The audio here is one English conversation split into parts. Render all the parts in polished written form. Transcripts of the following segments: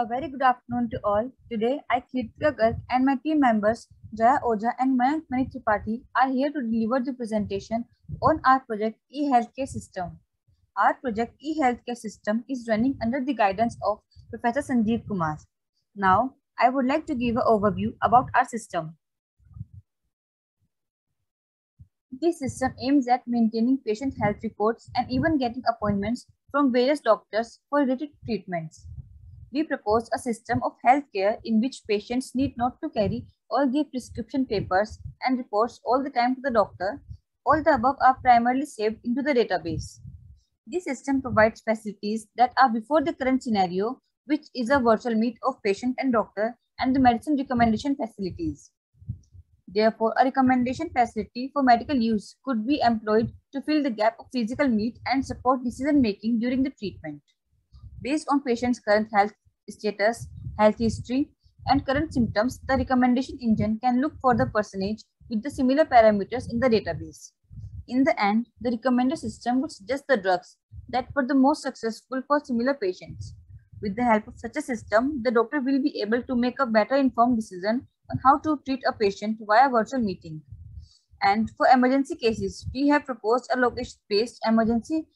A very good afternoon to all. Today, I, Kirtika Garg, and my team members Jaya Oja and Mayank Tripathi are here to deliver the presentation on our project e-healthcare system. Our project e-healthcare system is running under the guidance of Professor Sanjeev Kumar. Now, I would like to give an overview about our system. This system aims at maintaining patient health records and even getting appointments from various doctors for related treatments. We propose a system of healthcare in which patients need not to carry all their prescription papers and reports all the time to the doctor. All the above are primarily saved into the database. This system provides facilities that are before the current scenario, which is a virtual meet of patient and doctor and the medicine recommendation facilities. Therefore, a recommendation facility for medical use could be employed to fill the gap of physical meet and support decision making during the treatment. Based on patient's current health status, health history, and current symptoms, the recommendation engine can look for the personage with the similar parameters in the database. In the end, the recommender system would suggest the drugs that were the most successful for similar patients. With the help of such a system, the doctor will be able to make a better informed decision on how to treat a patient via virtual meeting. And for emergency cases, we have proposed a location-based emergency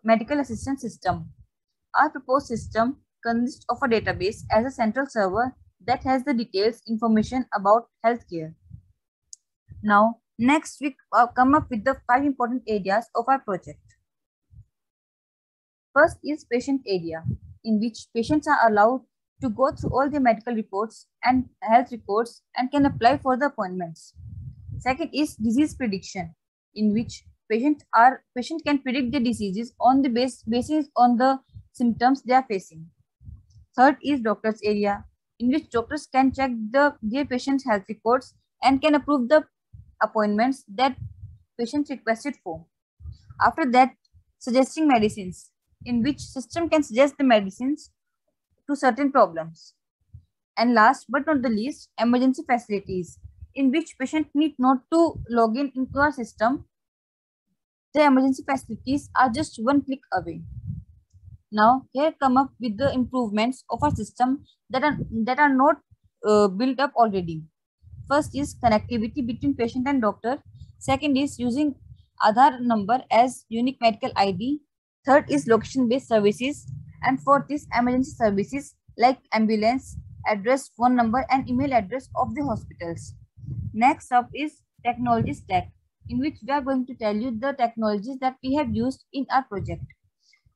medical assistance system. Our proposed system consists of a database as a central server that has the details information about healthcare. Now, next we come up with the 5 important areas of our project. First is patient area, in which patients are allowed to go through all the medical reports and health records and can apply for the appointments. Second is disease prediction, in which patient can predict the diseases on the basis on the symptoms they are facing. Third is doctor's area, in which doctors can check their patient's health records and can approve the appointments that patients requested for. After that, suggesting medicines, in which system can suggest the medicines to certain problems. And last but not the least, emergency facilities, in which patient need not to log in into our system. The emergency facilities are just one click away. Now, here come up with the improvements of our system that are not built up already. First is connectivity between patient and doctor. Second is using Aadhaar number as unique medical ID. Third is location-based services. And fourth is emergency services like ambulance, address, phone number, and email address of the hospitals. Next up is technology stack, in which we are going to tell you the technologies that we have used in our project.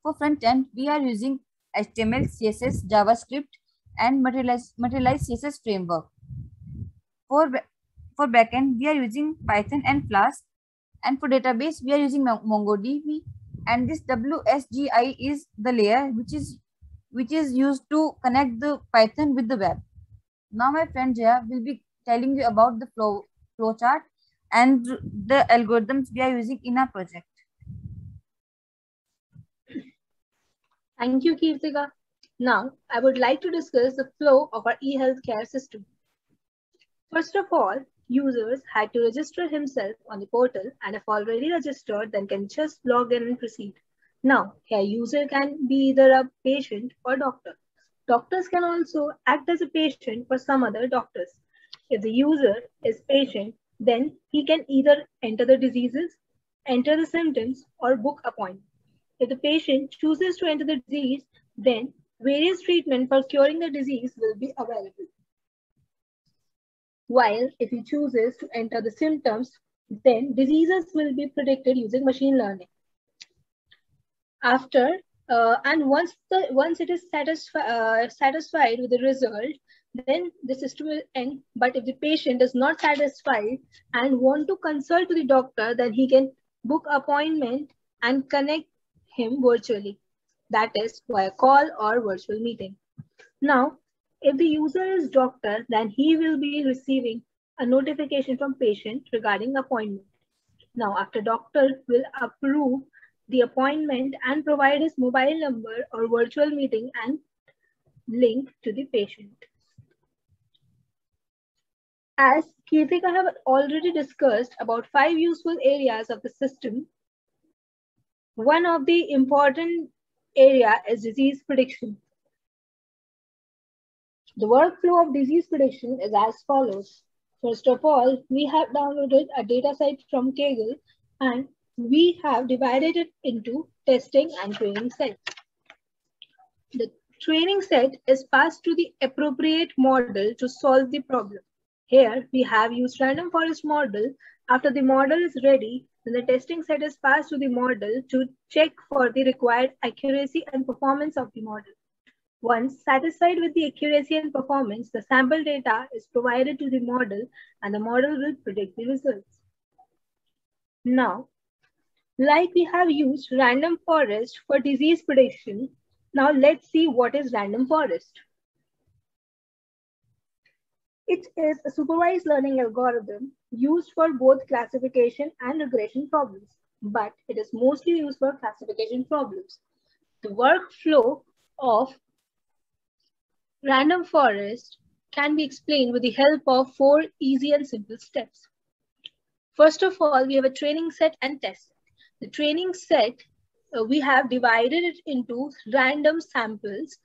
For front end, we are using HTML, CSS, JavaScript, and materialized CSS framework. For backend, we are using Python and Flask. And for database, we are using MongoDB. And this WSGI is the layer which is used to connect the Python with the web. Now my friend Jaya will be telling you about the flowchart and the algorithms we are using in our project. Thank you, Kirtika. Now, I would like to discuss the flow of our e-healthcare system. First of all, users had to register himself on the portal, and if already registered, then can just log in and proceed. Now, a user can be either a patient or doctor. Doctors can also act as a patient for some other doctors. If the user is patient, then he can either enter the diseases, enter the symptoms, or book appointments. If the patient chooses to enter the disease, then various treatment for curing the disease will be available. While if he chooses to enter the symptoms, then diseases will be predicted using machine learning. After and once it is satisfied with the result, then the system will end. But if the patient is not satisfied and want to consult to the doctor, then he can book appointment and connect him virtually. That is via call or virtual meeting. Now, if the user is doctor, then he will be receiving a notification from patient regarding appointment. Now, after doctor will approve the appointment and provide his mobile number or virtual meeting and link to the patient. As Kirtika have already discussed about 5 useful areas of the system, one of the important area is disease prediction. The workflow of disease prediction is as follows. First of all, we have downloaded a dataset from Kaggle and we have divided it into testing and training sets. The training set is passed to the appropriate model to solve the problem. Here, we have used random forest model. After the model is ready, then the testing set is passed to the model to check for the required accuracy and performance of the model. Once satisfied with the accuracy and performance, the sample data is provided to the model and the model will predict the results. Now, like we have used random forest for disease prediction, now let's see what is random forest. It is a supervised learning algorithm used for both classification and regression problems, but it is mostly used for classification problems. The workflow of random forest can be explained with the help of 4 easy and simple steps. First of all, we have a training set and test set. The training set, we have divided it into random samples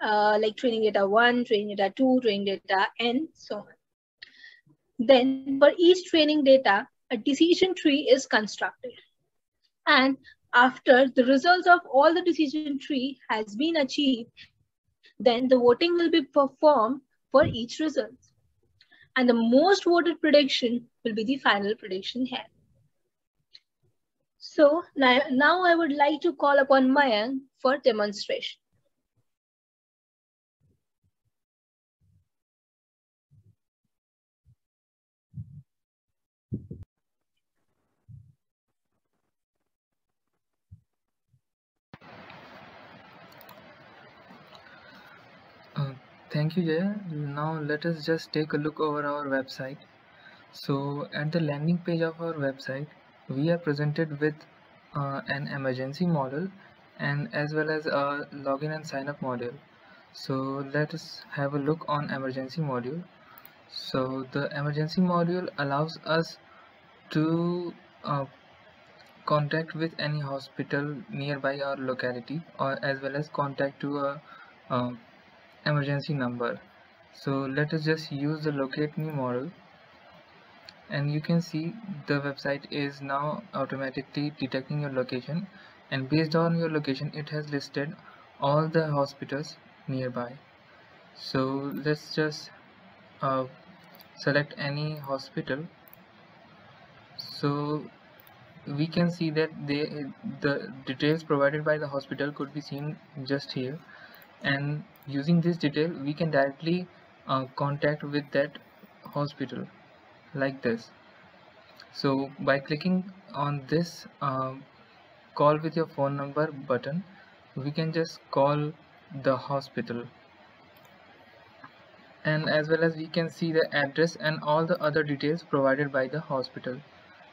like training data 1, training data 2, training data n, so on. Then for each training data, a decision tree is constructed. And after the results of all the decision tree has been achieved, then the voting will be performed for each result. And the most voted prediction will be the final prediction here. So now I would like to call upon Mayank for demonstration. Thank you, Jaya. Now let us just take a look over our website. So at the landing page of our website, we are presented with an emergency module and as well as a login and sign up module. So let us have a look on emergency module. So the emergency module allows us to contact with any hospital nearby our locality or as well as contact to a emergency number. So let us just use the locate me model, and you can see the website is now automatically detecting your location, and based on your location it has listed all the hospitals nearby. So let's just select any hospital. So we can see that the details provided by the hospital could be seen just here, and using this detail we can directly contact with that hospital like this. So by clicking on this call with your phone number button, we can just call the hospital, and as well as we can see the address and all the other details provided by the hospital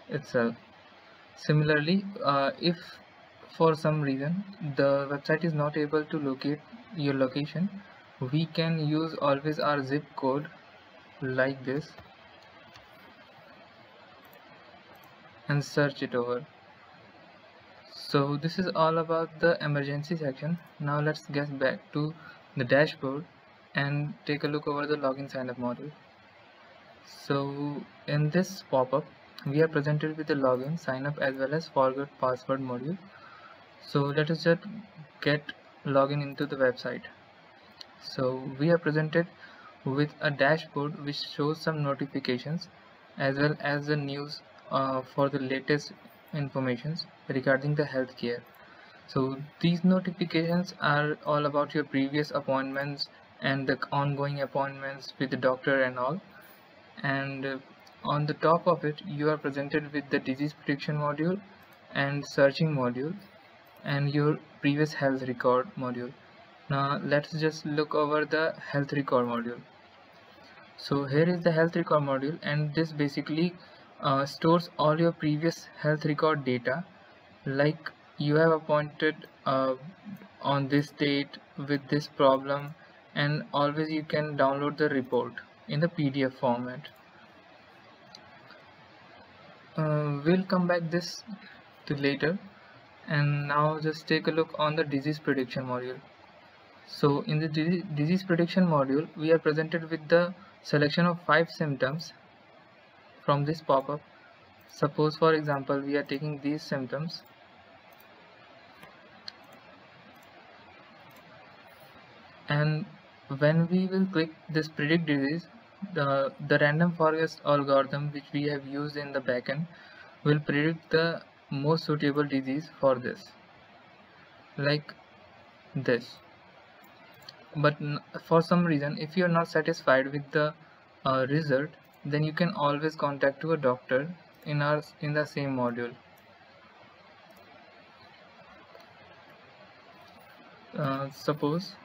itself. Similarly, if for some reason the website is not able to locate your location, we can use always our zip code like this and search it over. So this is all about the emergency section. Now let's get back to the dashboard and take a look over the login sign up module. So in this pop-up we are presented with the login, sign up as well as forgot password module. So let us just get login into the website. So we are presented with a dashboard which shows some notifications as well as the news for the latest informations regarding the healthcare. So these notifications are all about your previous appointments and the ongoing appointments with the doctor and all. And on the top of it you are presented with the disease prediction module and searching module and your previous health record module. Now let's just look over the health record module. So here is the health record module, and this basically stores all your previous health record data, like you have appointed on this date with this problem, and always you can download the report in the PDF format. We'll come back this to later, and now just take a look on the disease prediction module. So in the disease prediction module, we are presented with the selection of 5 symptoms from this pop-up. Suppose for example we are taking these symptoms, and when we will click this predict disease, the random forest algorithm which we have used in the backend will predict the most suitable disease for this, like this. But for some reason, if you are not satisfied with the result, then you can always contact to a doctor in the same module. Suppose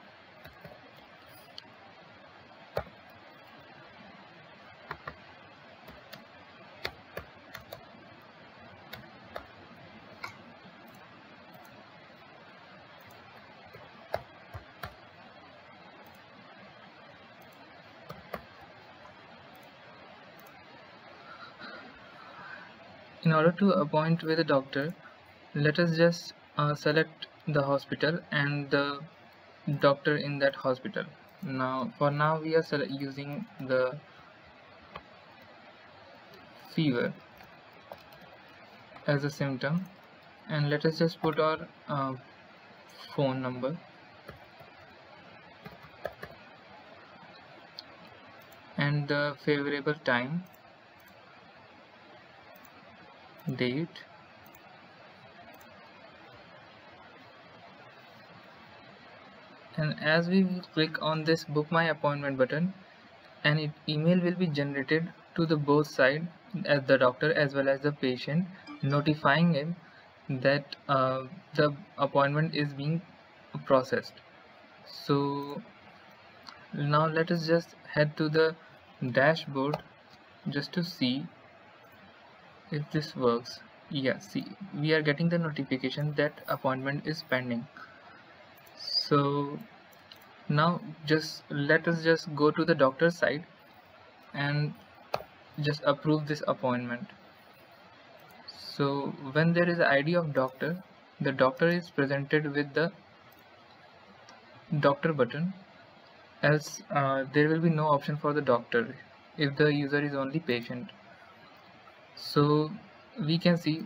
in order to appoint with a doctor, let us just select the hospital and the doctor in that hospital. Now for now we are using the fever as a symptom, and let us just put our phone number and the favorable time, date, and as we will click on this book my appointment button, an email will be generated to the both side, as the doctor as well as the patient, notifying him that the appointment is being processed. So now let us just head to the dashboard just to see if this works. Yeah, see, we are getting the notification that appointment is pending. So now let us just go to the doctor's side and just approve this appointment. So when there is ID of doctor, the doctor is presented with the doctor button, else there will be no option for the doctor if the user is only patient. So we can see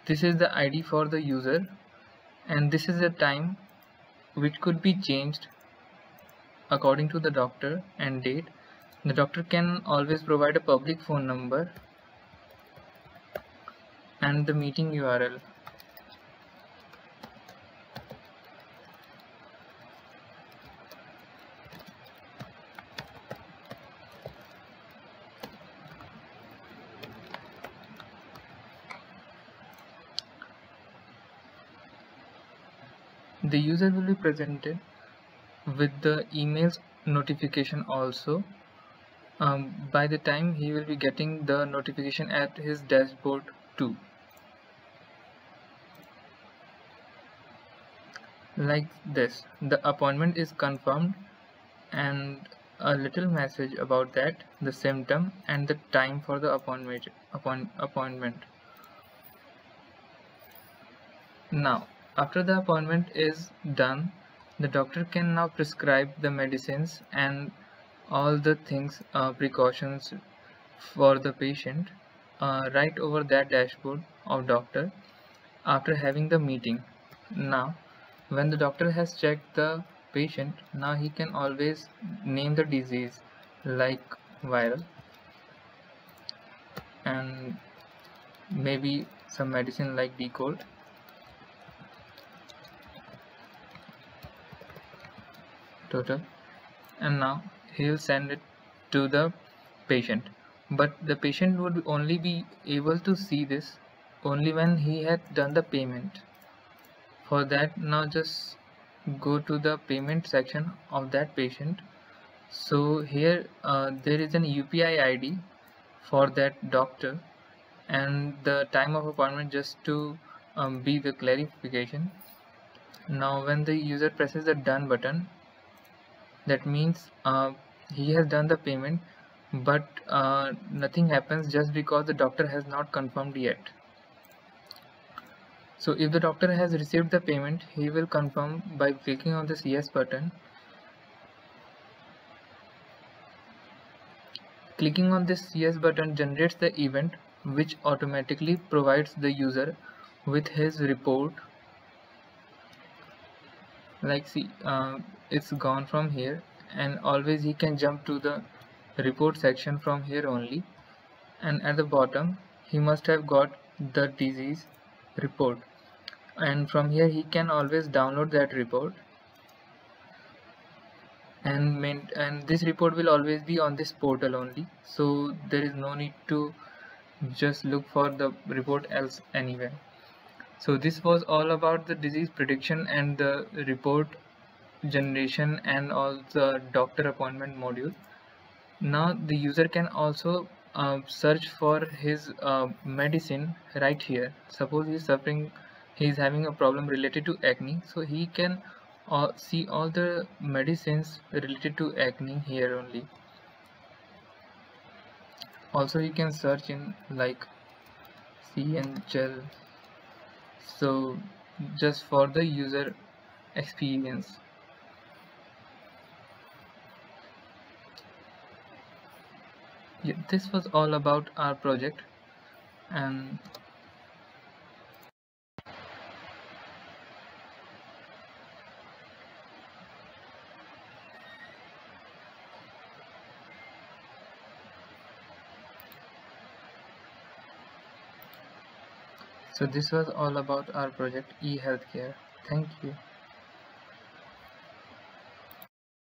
this is the ID for the user, and this is the time which could be changed according to the doctor and date. The doctor can always provide a public phone number and the meeting URL. The user will be presented with the emails notification also. By the time he will be getting the notification at his dashboard too. Like this, the appointment is confirmed, and a little message about that, the symptom and the time for the appointment. Now after the appointment is done, the doctor can now prescribe the medicines and all the things, precautions for the patient right over that dashboard of doctor after having the meeting. Now when the doctor has checked the patient, now he can always name the disease like viral and maybe some medicine like Decold. Total, and now he will send it to the patient, but the patient would only be able to see this only when he had done the payment. For that, now just go to the payment section of that patient. So here there is an UPI ID for that doctor and the time of appointment, just to be the clarification. Now when the user presses the done button, that means he has done the payment, but nothing happens just because the doctor has not confirmed yet. So if the doctor has received the payment, he will confirm by clicking on this yes button. Clicking on this yes button generates the event which automatically provides the user with his report. Like see, it's gone from here, and always he can jump to the report section from here only, and at the bottom he must have got the disease report, and from here he can always download that report, and this report will always be on this portal only, so there is no need to just look for the report else anywhere. So this was all about the disease prediction and the report generation and all the doctor appointment module. Now the user can also search for his medicine right here. Suppose he's having a problem related to acne, so he can see all the medicines related to acne here only. Also you can search in like CN gel, so just for the user experience. Yeah, this was all about our project, and so this was all about our project eHealthcare. Thank you.